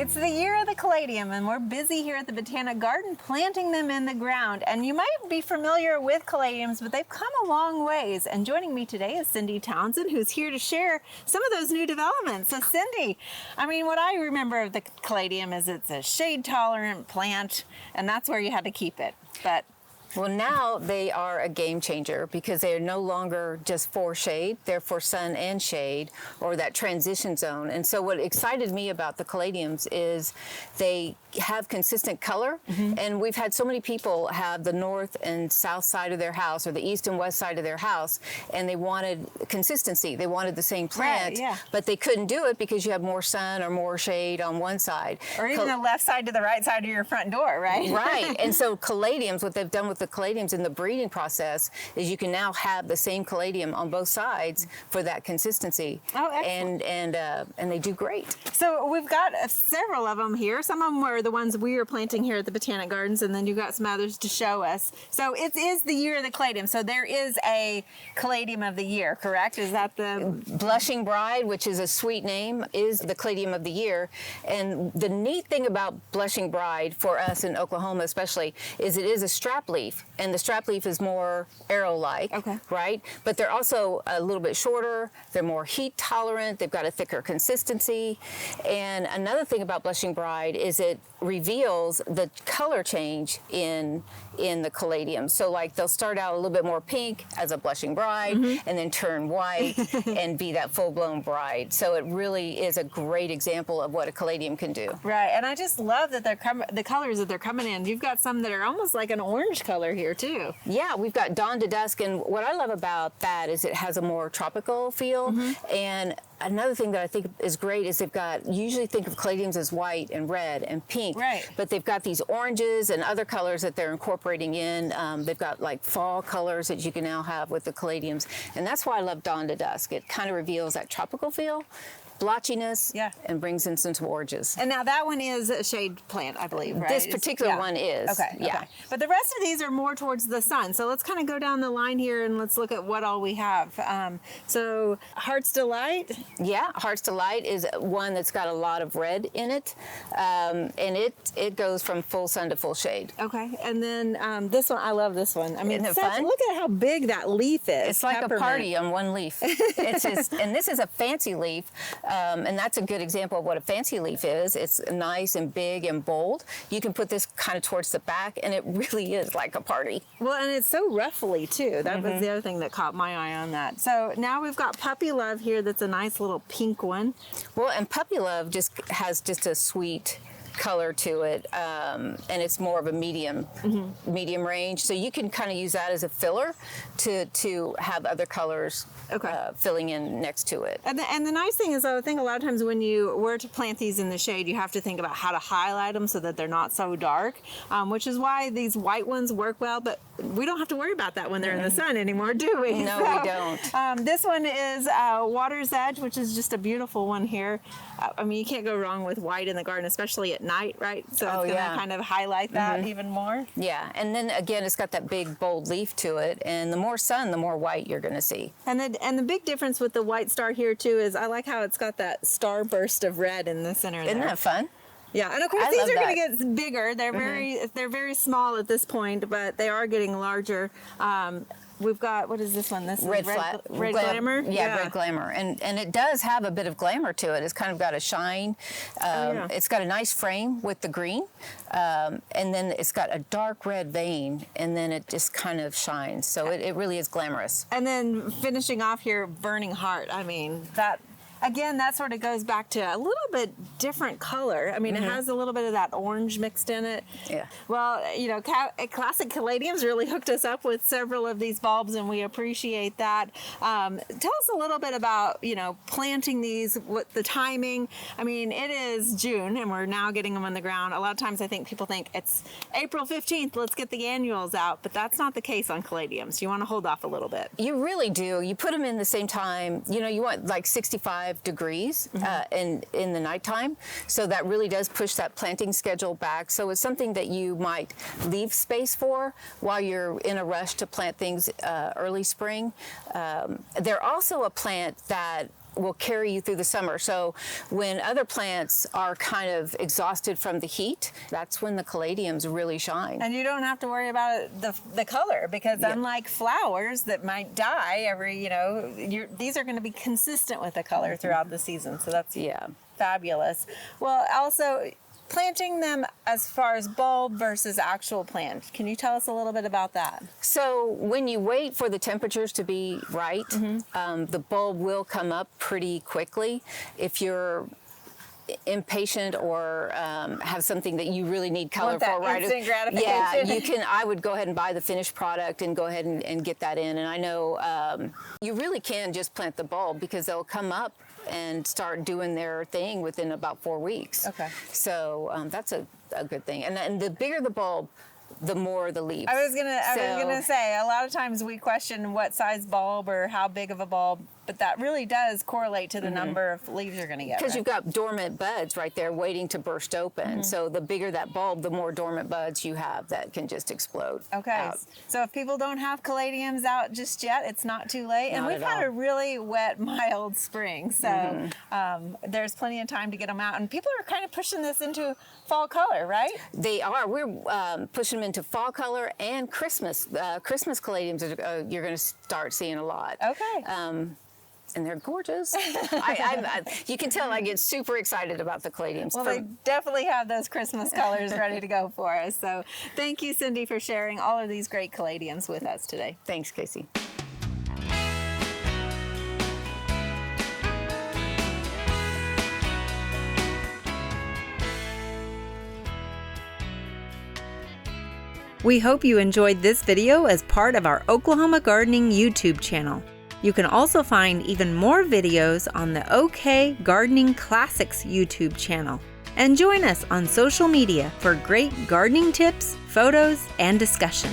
It's the year of the caladium, and we're busy here at the Botanic Garden planting them in the ground. And you might be familiar with caladiums, but they've come a long ways. And joining me today is Cindy Townsend, who's here to share some of those new developments. So Cindy, I mean, what I remember of the caladium is it's a shade-tolerant plant, and that's where you had to keep it. But well, now they are a game changer because they are no longer just for shade, they're for sun and shade, or that transition zone. And so what excited me about the caladiums is they have consistent color, and we've had so many people have the north and south side of their house or the east and west side of their house, and they wanted consistency. They wanted the same plant, but they couldn't do it because you have more sun or more shade on one side. Or even the left side to the right side of your front door, right? Right. And so caladiums, what they've done with the caladiums in the breeding process is you can now have the same caladium on both sides for that consistency. Oh, excellent. And they do great. So we've got several of them here. Some of them were the ones we are planting here at the Botanic Gardens, and then you've got some others to show us. So it is the year of the caladium. So there is a caladium of the year, correct? Is that the Blushing Bride, which is a sweet name, is the caladium of the year. And the neat thing about Blushing Bride for us in Oklahoma especially is it is a strap leaf, and the strap leaf is more arrow-like, right? But they're also a little bit shorter, they're more heat tolerant, they've got a thicker consistency. And another thing about Blushing Bride is it reveals the color change in the caladium. So like they'll start out a little bit more pink as a Blushing Bride and then turn white and be that full-blown bride. So it really is a great example of what a caladium can do. Right, and I just love that the colors that they're coming in. You've got some that are almost like an orange color here too. Yeah, we've got dawn to dusk, and what I love about that is it has a more tropical feel. And another thing that I think is great is they've got, usually think of caladiums as white and red and pink, but they've got these oranges and other colors that they're incorporating in. They've got like fall colors that you can now have with the caladiums, and that's why I love dawn to dusk. It kind of reveals that tropical feel, blotchiness, and brings in some oranges. And now that one is a shade plant, I believe, right? This particular one is. Okay. But the rest of these are more towards the sun. So let's kind of go down the line here and let's look at what all we have. So Heart's Delight. Yeah, Heart's Delight is one that's got a lot of red in it. And it goes from full sun to full shade. Okay. And then this one, I love this one. I mean, isn't it fun? Look at how big that leaf is. It's like a party on one leaf. It's just, and this is a fancy leaf. And that's a good example of what a fancy leaf is. It's nice and big and bold. You can put this kind of towards the back, and it really is like a party. Well, and it's so ruffly too. That was the other thing that caught my eye on that. So now we've got Puppy Love here. That's a nice little pink one. Well, and Puppy Love just has just a sweet color to it, and it's more of a medium range, so you can kind of use that as a filler to have other colors filling in next to it. And the nice thing is, I think a lot of times when you were to plant these in the shade, you have to think about how to highlight them so that they're not so dark, which is why these white ones work well, but we don't have to worry about that when they're in the sun anymore, do we? No, we don't. This one is Water's Edge, which is just a beautiful one here. I mean, you can't go wrong with white in the garden, especially at night, right? So it's going to kind of highlight that even more. Yeah, and then again, it's got that big bold leaf to it, and the more sun, the more white you're going to see. And the big difference with the white star here too is I like how it's got that starburst of red in the center there. Isn't that fun? Yeah, and of course these are going to get bigger. They're very small at this point, but they are getting larger. We've got, what is this one? This is Red Glamour? Yeah, Red Glamour. And it does have a bit of glamour to it. It's kind of got a shine. It's got a nice frame with the green. And then it's got a dark red vein, and then it just kind of shines. So it really is glamorous. And then finishing off here, Burning Heart. I mean, that... Again, that sort of goes back to a little bit different color. I mean, it has a little bit of that orange mixed in it. Yeah. Well, you know, Classic Caladiums really hooked us up with several of these bulbs, and we appreciate that. Tell us a little bit about, you know, planting these, what the timing. I mean, it is June, and we're now getting them on the ground. A lot of times I think people think it's April 15th, let's get the annuals out, but that's not the case on caladiums. You want to hold off a little bit. You really do. You put them in the same time, you know, you want like 65 degrees in the nighttime. So that really does push that planting schedule back. So it's something that you might leave space for while you're in a rush to plant things early spring. They're also a plant that will carry you through the summer. So when other plants are kind of exhausted from the heat, that's when the caladiums really shine. And you don't have to worry about the color, because unlike flowers that might die every, these are going to be consistent with the color throughout the season. So that's fabulous. Well, also, planting them as far as bulb versus actual plant. Can you tell us a little bit about that? So when you wait for the temperatures to be right, the bulb will come up pretty quickly. If you're impatient or have something that you really need color for right instant gratification. Yeah, you can. I would go ahead and buy the finished product and go ahead and get that in. And I know you really can just plant the bulb, because they'll come up and start doing their thing within about 4 weeks. Okay. So that's a good thing. And the bigger the bulb, the more the leaves. I was gonna say, a lot of times we question what size bulb or how big of a bulb, but that really does correlate to the number of leaves you're going to get. Because you've got dormant buds right there waiting to burst open. So the bigger that bulb, the more dormant buds you have that can just explode. Okay. out. So if people don't have caladiums out just yet, it's not too late. And Not we've at had all. a really wet, mild spring. So there's plenty of time to get them out. And people are kind of pushing this into fall color, right? They are. We're pushing them into fall color and Christmas. Christmas caladiums you're going to start seeing a lot. Okay. And they're gorgeous. You can tell I get super excited about the caladiums. Well, they definitely have those Christmas colors ready to go for us. So thank you, Cindy, for sharing all of these great caladiums with us today. Thanks, Casey. We hope you enjoyed this video as part of our Oklahoma Gardening YouTube channel. You can also find even more videos on the OK Gardening Classics YouTube channel. And join us on social media for great gardening tips, photos, and discussion.